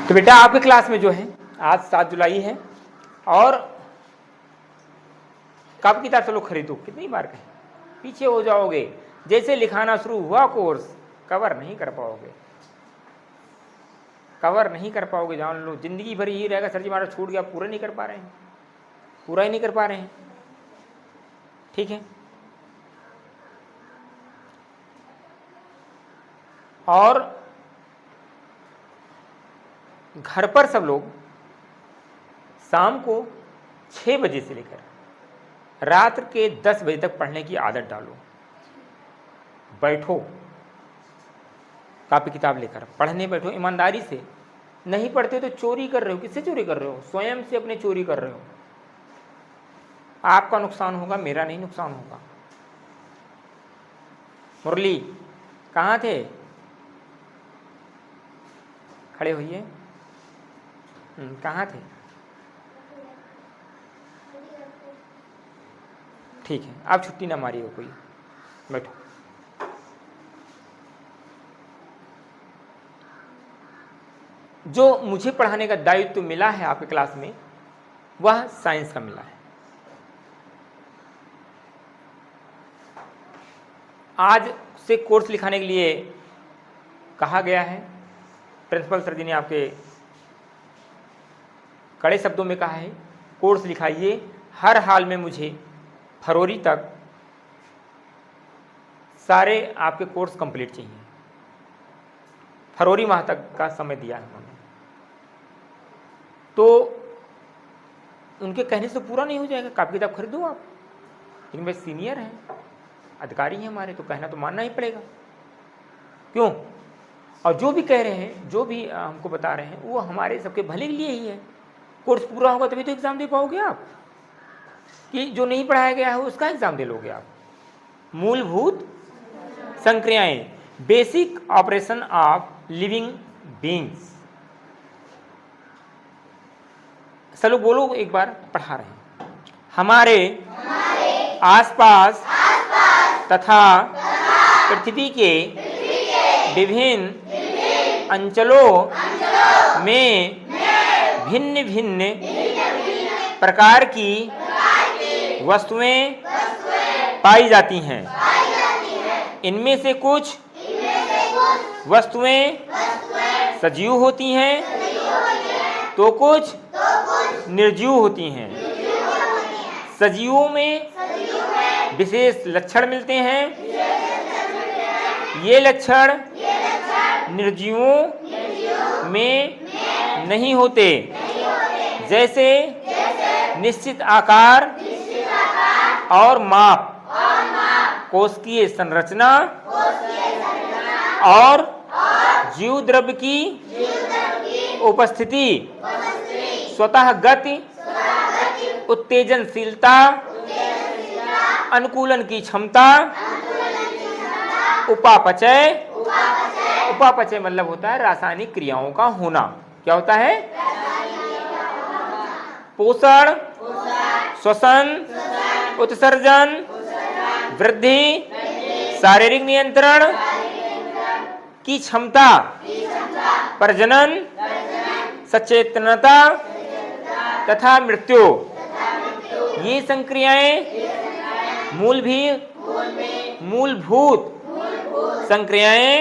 तो बेटा आपके क्लास में जो है आज 7 जुलाई है और कब किताब चलो खरीदो, कितनी बार कहें, पीछे हो जाओगे। जैसे लिखाना शुरू हुआ कोर्स कवर नहीं कर पाओगे, कवर नहीं कर पाओगे, जान लो। जिंदगी भर यही रहेगा, सर जी हमारा छूट गया, पूरा नहीं कर पा रहे हैं, पूरा ही नहीं कर पा रहे हैं। ठीक है, और घर पर सब लोग शाम को 6 बजे से लेकर रात के 10 बजे तक पढ़ने की आदत डालो। बैठो, कॉपी किताब लेकर पढ़ने बैठो ईमानदारी से। नहीं पढ़ते तो चोरी कर रहे हो। किससे चोरी कर रहे हो? स्वयं से अपने चोरी कर रहे हो। आपका नुकसान होगा, मेरा नहीं नुकसान होगा। मुरली कहाँ थे? खड़े होइए। कहाँ थे? ठीक है, आप छुट्टी ना मारिए कोई, बैठो। जो मुझे पढ़ाने का दायित्व मिला है आपके क्लास में वह साइंस का मिला है। आज से कोर्स लिखाने के लिए कहा गया है। प्रिंसिपल सर जी ने आपके कड़े शब्दों में कहा है कोर्स लिखाइए, हर हाल में मुझे फरवरी तक सारे आपके कोर्स कंप्लीट चाहिए। फरवरी माह तक का समय दिया है उन्होंने। तो उनके कहने से पूरा नहीं हो जाएगा, कॉपी किताब खरीदो आप। लेकिन वे सीनियर हैं, अधिकारी हैं हमारे, तो कहना तो मानना ही पड़ेगा। क्यों? और जो भी कह रहे हैं, जो भी हमको बता रहे हैं, वो हमारे सबके भले के लिए ही है। कोर्स पूरा होगा तभी तो एग्ज़ाम दे पाओगे आप, कि जो नहीं पढ़ाया गया है उसका एग्ज़ाम दे लोगे आप। मूलभूत संक्रियाएं, basic operation of living beings. चलो बोलो एक बार, पढ़ा रहे हैं। हमारे आसपास तथा पृथ्वी के विभिन्न अंचलों में भिन्न भिन्न प्रकार की वस्तुएं पाई जाती हैं। इनमें से कुछ वस्तुएं सजीव होती हैं तो कुछ निर्जीव होती हैं। सजीवों में विशेष लक्षण मिलते हैं, ये लक्षण निर्जीवों में नहीं होते। जैसे निश्चित आकार और माप, कोशिकीय संरचना और जीव द्रव्य की उपस्थिति, स्वतः गति, उत्तेजनशीलता, अनुकूलन की क्षमता, उपापचय। उपापचय मतलब होता है रासायनिक क्रियाओं का होना। क्या होता है? पोषण, श्वसन, उत्सर्जन, वृद्धि, शारीरिक नियंत्रण की क्षमता, प्रजनन, सचेतनता तथा मृत्यु। ये संक्रियाएं मूलभूत संक्रियाएं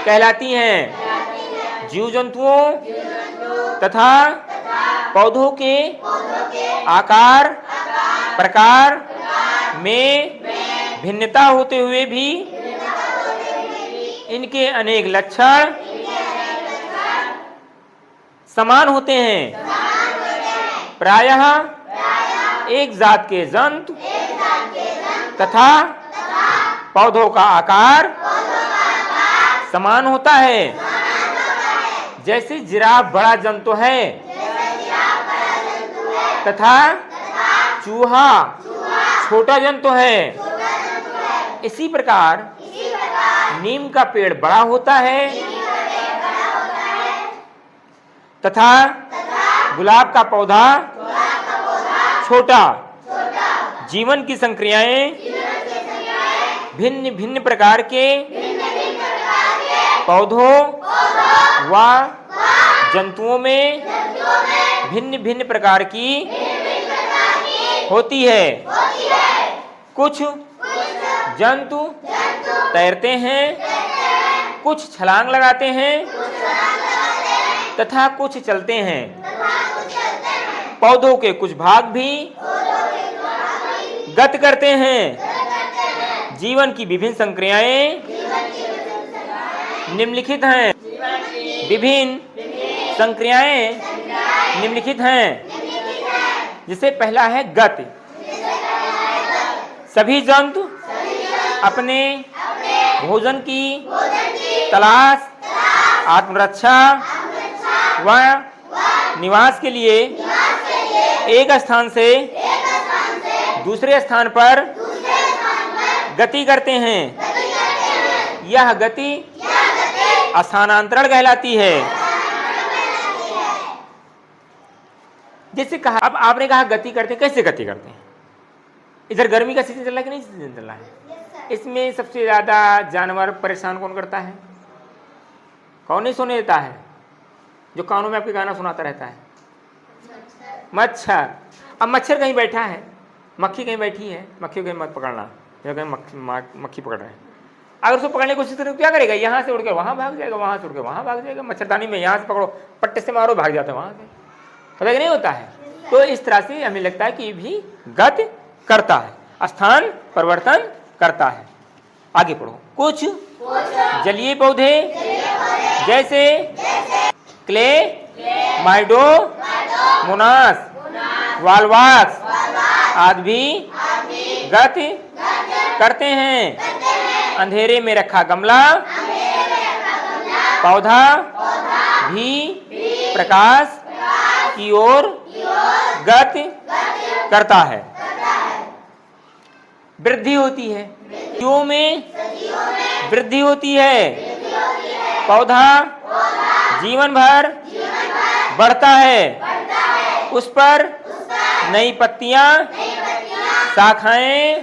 कहलाती हैं। जीव जंतुओं तथा पौधों के आकार प्रकार में भिन्नता होते हुए भी इनके अनेक लक्षण समान होते हैं। प्रायः एक जात के जंतु तथा पौधों का आकार समान होता है। जैसे जिराफ बड़ा जंतु है तथा चूहा छोटा जंतु है, इसी प्रकार नीम का पेड़ बड़ा होता है तथा गुलाब का पौधा छोटा। जीवन की संक्रियाएं भिन्न भिन्न प्रकार के पौधों व जंतुओं में भिन्न भिन्न प्रकार की होती है। कुछ जंतु तैरते हैं, कुछ छलांग लगाते हैं तथा कुछ चलते हैं। पौधों के कुछ भाग भी गत करते हैं। जीवन की विभिन्न संक्रियाएं निम्नलिखित हैं। विभिन्न संक्रियाएं निम्नलिखित हैं। जिसे पहला है गति। सभी जंतु अपने भोजन की तलाश, आत्मरक्षा व निवास के लिए एक स्थान से दूसरे स्थान पर गति करते हैं। यह गति स्थानांतरण कहलाती है। जैसे कहा, अब आपने कहा गति करते हैं, कैसे गति करते हैं? इधर गर्मी का सीजन चल रहा है कि नहीं सीजन चल रहा है? इसमें सबसे ज्यादा जानवर परेशान कौन करता है? कौन नहीं सोने देता है? जो कानों में आपके गाना सुनाता रहता है? मच्छर। अब मच्छर कहीं बैठा है, मक्खी कहीं बैठी है, मक्खी को कहीं मत पकड़ना, जो कहीं मक्खी पकड़ रहे हैं। अगर उसको पकड़ने की कोशिश करें क्या करेगा? यहाँ से उड़ के वहाँ भाग जाएगा, वहाँ से उड़ के वहाँ भाग जाएगा। मच्छरदानी में यहाँ से पकड़ो, पट्टे से मारो, भाग जाता है वहाँ से। पता नहीं होता है। तो इस तरह से हमें लगता है कि ये भी गति करता है, स्थान परिवर्तन करता है। आगे पढ़ो। कुछ जलीय पौधे जैसे क्ले, माइडो, मोनास, वालवाक्स आदि भी गति करते हैं। अंधेरे में रखा गमला पौधा भी प्रकाश की ओर गति करता है। वृद्धि होती है, सदियों में वृद्धि होती है। पौधा जीवन भर बढ़ता है। उस पर नई पत्तियां, शाखाएं,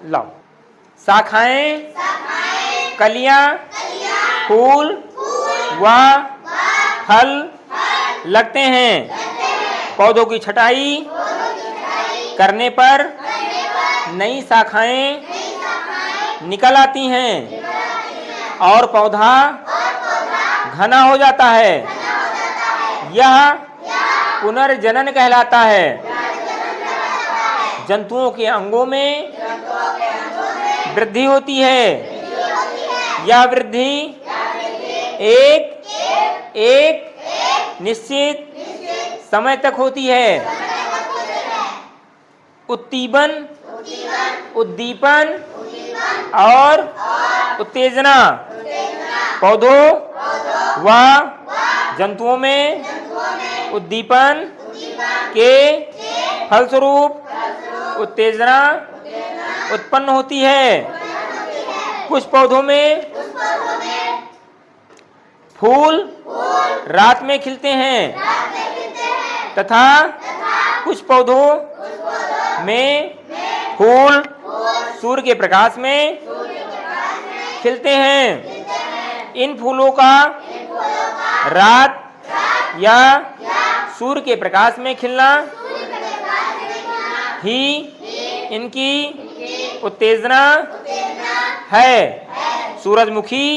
लाओ, शाखाएं, कलियां, फूल व फल लगते हैं। पौधों की छटाई करने पर नई शाखाएं निकल आती हैं और पौधा घना हो जाता है। यह पुनर्जनन कहलाता है। जंतुओं के अंगों में वृद्धि होती है। यह वृद्धि एक निश्चित समय तक होती है। उत्तीबन, उद्दीपन और उत्तेजना पौधों व जंतुओं में उद्दीपन के फलस्वरूप उत्तेजना उत्पन्न होती है। कुछ पौधों में फूल रात में खिलते हैं तथा कुछ पौधों में फूल सूर्य के प्रकाश में खिलते हैं। इन फूलों का रात या सूर्य के प्रकाश में खिलना ही इनकी उत्तेजना है। सूरजमुखी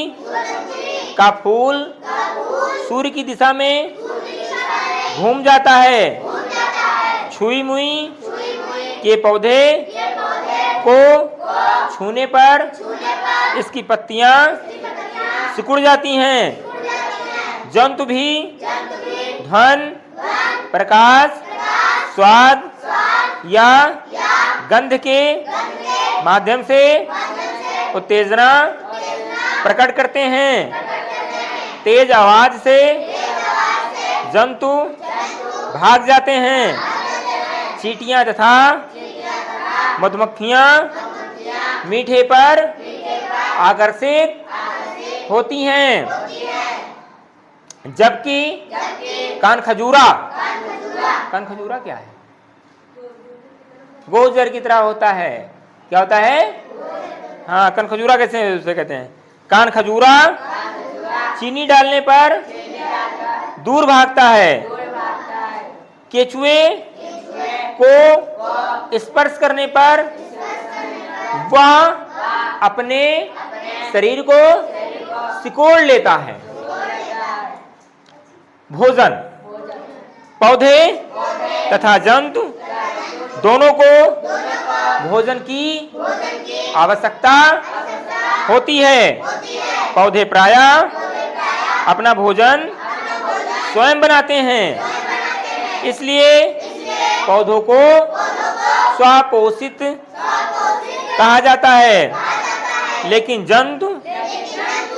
का फूल सूर्य की दिशा में घूम जाता है। छुई मुई के पौधे को छूने पर इसकी पत्तियां सिकुड़ जाती हैं। जंतु भी धन, प्रकाश, स्वाद या गंध के माध्यम से उत्तेजना प्रकट करते हैं। तेज आवाज से जंतु भाग जाते हैं। चींटियां तथा मधुमक्खियां मीठे पर आकर्षित होती हैं। जबकि कानखजूरा क्या है? गोजर की तरह होता है। क्या होता है? हाँ, कानखजूरा कैसे उसे कहते हैं? कानखजूरा चीनी डालने पर दूर भागता है। केचुए को स्पर्श करने पर वह अपने शरीर को सिकोड़ लेता है। भोजन, पौधे तथा जंतु दोनों को भोजन की आवश्यकता होती है। पौधे प्रायः अपना भोजन स्वयं बनाते हैं, इसलिए पौधों को स्वपोषित कहा जाता है। लेकिन जंतु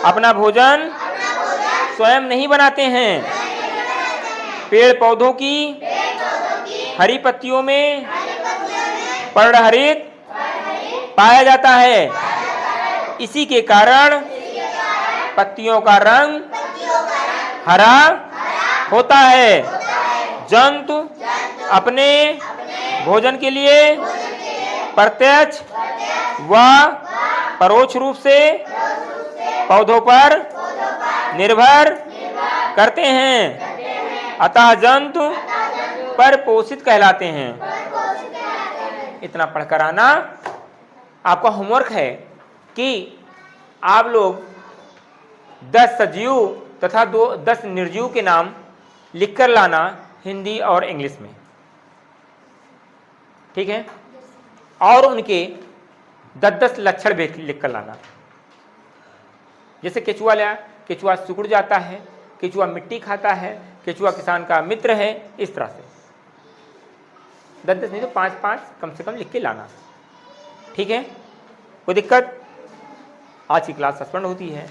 अपना भोजन स्वयं नहीं बनाते हैं। पेड़ पौधों की हरी पत्तियों में पर्णहरित पाया जाता है। इसी के कारण पत्तियों का रंग हरा होता है। जंतु अपने भोजन के लिए प्रत्यक्ष व परोक्ष रूप से पौधों पर निर्भर करते हैं, अतः जंतु पर पोषित कहलाते हैं। इतना पढ़कर आना। आपका होमवर्क है कि आप लोग 10 सजीव तथा 10 निर्जीव के नाम लिखकर लाना हिंदी और इंग्लिश में, ठीक है? और उनके 10-10 लक्षण भी लिखकर लाना। जैसे केचुआ लिया, केचुआ सिकुड़ जाता है, केचुआ मिट्टी खाता है, केचुआ किसान का मित्र है, इस तरह से 10-10 नहीं तो 5-5 कम से कम लिख के लाना, ठीक है? कोई दिक्कत? आज की क्लास सस्पेंड होती है।